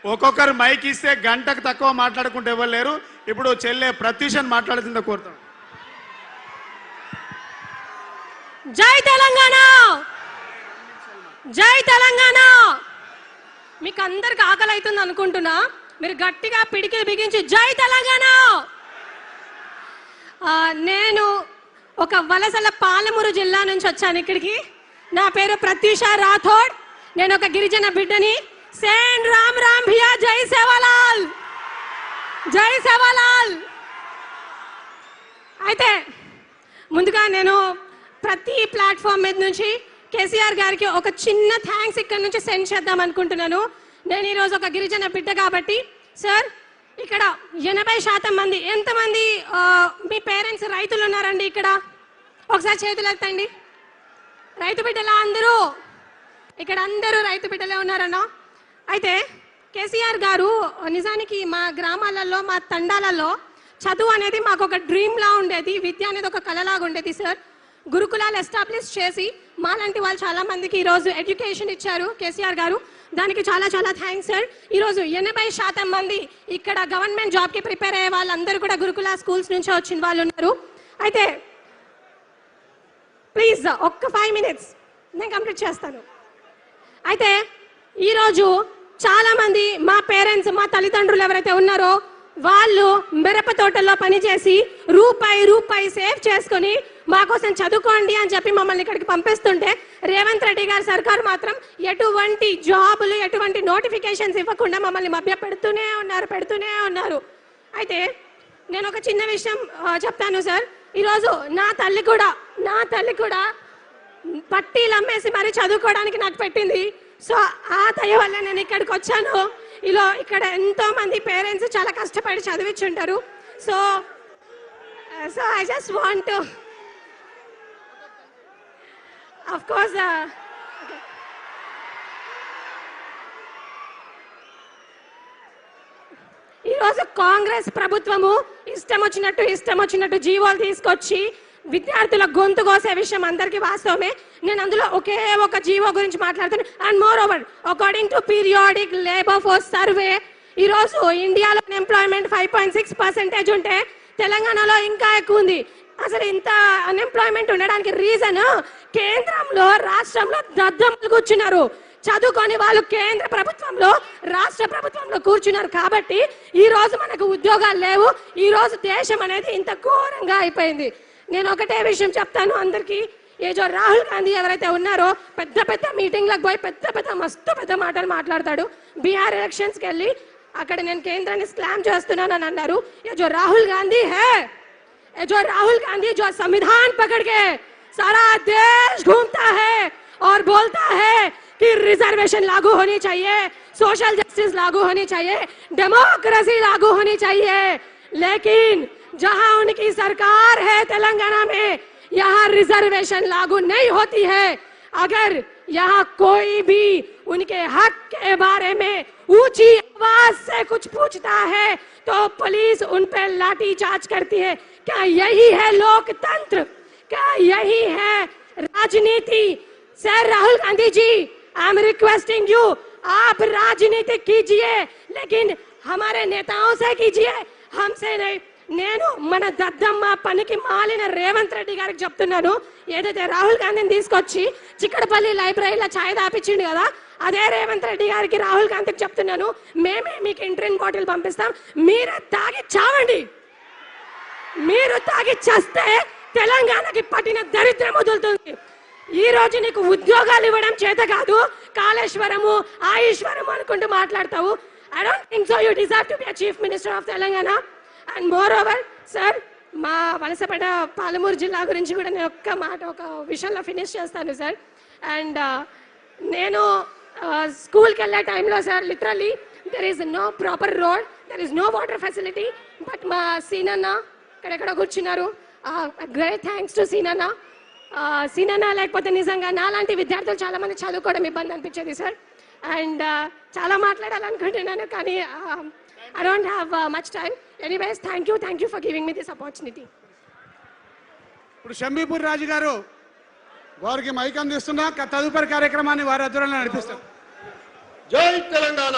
ఒక్కొక్కరు మైక్ ఇస్తే గంటకు తక్కువ మాట్లాడుకుంటే ఎవరు లేరు. ఇప్పుడు చెల్లె ప్రత్యూషన్ మాట్లాడుతుందో కోరుతాం. జై తెలంగాణ, జై తెలంగాణ. మీకు అందరికి ఆకలి అవుతుంది అనుకుంటున్నా, మీరు గట్టిగా పిడికిలు బిగించి జై తెలంగాణ. నేను ఒక వలసల పాలమూరు జిల్లా నుంచి వచ్చాను ఇక్కడికి. నా పేరు ప్రత్యూష రాథోడ్. నేను ఒక గిరిజన బిడ్డని. సేన్ రామ్ రామ్ భియా, జై సేవాలాల్, జై సేవాలాల్. అయితే ముందుగా నేను ప్రతి ప్లాట్ఫామ్ మీద నుంచి కేసీఆర్ గారికి ఒక చిన్న థ్యాంక్స్ ఇక్కడ నుంచి సెండ్ చేద్దాం అనుకుంటున్నాను. నేను ఈరోజు ఒక గిరిజన బిడ్డ కాబట్టి సార్, ఇక్కడ 80% మంది, ఎంతమంది మీ పేరెంట్స్ రైతులు ఉన్నారండి ఇక్కడ? ఒకసారి చేతులు ఎత్తండి. రైతు బిడ్డలా అందరూ? ఇక్కడ అందరూ రైతు బిడ్డలే ఉన్నారన్నా. అయితే కేసీఆర్ గారు నిజానికి మా గ్రామాలలో, మా తండాలలో చదువు అనేది మాకు ఒక డ్రీమ్లా ఉండేది, విద్య అనేది ఒక కళలాగా ఉండేది సార్. గురుకులాలు ఎస్టాబ్లిష్ చేసి మాలాంటి వాళ్ళు చాలా మందికి ఈరోజు ఎడ్యుకేషన్ ఇచ్చారు కేసీఆర్ గారు. దానికి చాలా చాలా థ్యాంక్స్ సార్. ఈరోజు 80% మంది ఇక్కడ గవర్నమెంట్ జాబ్కి ప్రిపేర్ అయ్యే వాళ్ళందరూ కూడా గురుకుల స్కూల్స్ నుంచి వచ్చిన వాళ్ళు ఉన్నారు. అయితే ప్లీజ్ ఒక్క 5 minutes నేను కంప్లీట్ చేస్తాను. అయితే ఈరోజు చాలా మంది మా పేరెంట్స్, మా తల్లిదండ్రులు ఎవరైతే ఉన్నారో వాళ్ళు మిరప తోటల్లో పనిచేసి రూపాయి సేవ్ చేసుకుని మా కోసం చదువుకోండి అని చెప్పి మమ్మల్ని ఇక్కడికి పంపిస్తుంటే రేవంత్ రెడ్డి గారి సర్కార్ మాత్రం ఎటువంటి జాబులు, ఎటువంటి నోటిఫికేషన్స్ ఇవ్వకుండా మమ్మల్ని మభ్య పెడుతూనే ఉన్నారు. అయితే నేను ఒక చిన్న విషయం చెప్తాను సార్. ఈరోజు నా తల్లి కూడా పట్టీలు అమ్మేసి మరి చదువుకోవడానికి నాకు పెట్టింది. సో ఆ దయ వల్ల నేను ఇక్కడికి వచ్చాను. ఇక్కడ ఎంతో మంది పేరెంట్స్ చాలా కష్టపడి చదివించుంటారు. So I just want to of course ఈరోజు కాంగ్రెస్ ప్రభుత్వము ఇష్టం వచ్చినట్టు జీవోలు తీసుకొచ్చి విద్యార్థుల గొంతు కోసే విషయం అందరికీ వాస్తవమే. నేను అందులో ఒకే ఒక జీవో గురించి మాట్లాడుతాను. And more over, according to periodic labour force survey, ఈరోజు ఇండియాలో అన్ఎంప్లాయ్మెంట్ 5.6% ఉంటే తెలంగాణలో ఇంకా ఎక్కువ ఉంది. అసలు ఇంత అన్ఎంప్లాయ్మెంట్ ఉండడానికి రీజన్ కేంద్రంలో, రాష్ట్రంలో దద్దమ్మలు కూర్చున్నారు. చదువుకొని వాళ్ళు కేంద్ర ప్రభుత్వంలో, రాష్ట్ర ప్రభుత్వంలో కూర్చున్నారు. కాబట్టి ఈ రోజు మనకు ఉద్యోగాలు లేవు. ఈ రోజు దేశం అనేది ఇంత ఘోరంగా అయిపోయింది. నేను ఒకటే విషయం చెప్తాను అందరికీ. ఏజో రాహుల్ గాంధీ ఎవరైతే ఉన్నారో పెద్ద మీటింగ్లకు పోయి మస్తు పెద్ద మాటలు మాట్లాడతాడు. బీహార్ ఎలక్షన్స్కి వెళ్ళి అక్కడ నేను కేంద్రాన్ని స్లామ్ చేస్తున్నాను అని అన్నారు. ये जो राहुल गांधी जो संविधान पकड़ के सारा देश घूमता है और बोलता है कि रिजर्वेशन लागू होनी चाहिए, सोशल जस्टिस लागू होनी चाहिए, डेमोक्रेसी लागू होनी चाहिए, लेकिन जहां उनकी सरकार है तेलंगाना में, यहाँ रिजर्वेशन लागू नहीं होती है. अगर यहाँ कोई भी उनके हक के बारे में ऊंची आवाज से कुछ पूछता है तो पुलिस उन पर लाठी चार्ज करती है. क्या यही है लोकतंत्र? क्या यही है राजनीति? Sir Rahul Gandhi ji, I am requesting you, आप राजनीति कीजिए लेकिन हमारे नेताओं से कीजिए, हमसे नहीं. నేను మన దద్దమ్మ పనికి మాలిన రేవంత్ రెడ్డి గారికి చెప్తున్నాను, ఏదైతే రాహుల్ గాంధీని తీసుకొచ్చి చిక్కడపల్లి లైబ్రరీలో ఛాయ్ దాపించిండు కదా, అదే రేవంత్ రెడ్డి గారికి, రాహుల్ గాంధీకి చెప్తున్నాను, మేమే మీకు ఇంట్రిన్ బాటిల్ పంపిస్తాం, మీరే తాగి చావండి. మీరు తాగి చస్తే తెలంగాణకి పట్టిన దరిద్రం వదులుతుంది. ఈ రోజు నీకు ఉద్యోగాలు ఇవ్వడం చేత కాదు, కాళేశ్వరము ఆయుష్వరము అనుకుంటూ మాట్లాడతావు. I don't think so you deserve to be a chief minister of Telangana. And more over sir, మా వలసపేట పాలమూరు జిల్లా గురించి కూడా నేను ఒక విషయంలో ఫినిష్ చేస్తాను సార్. అండ్ నేను స్కూల్కి వెళ్ళే టైంలో sir literally there is no proper road, there is no water facility. But మా సీనన్న ఇక్కడెక్కడ కూర్చున్నారు, గ్రేట్ థ్యాంక్స్ టు సీనన్న. సీనన్న లేకపోతే నిజంగా నాలాంటి విద్యార్థులు చాలా మంది చదువుకోవడం ఇబ్బంది అనిపించేది సార్. అండ్ చాలా మాట్లాడాలనుకుంటున్నాను కానీ I don't have much time. Anyways, thank you for giving me this opportunity. ఇప్పుడు షంబీపూర్ రాజు గారు వారికి మైక్ అందిస్తున్నా తదుపరి కార్యక్రమాన్ని వారి ఆధ్వర్యంలో నడిపిస్తారు. జై తెలంగాణ.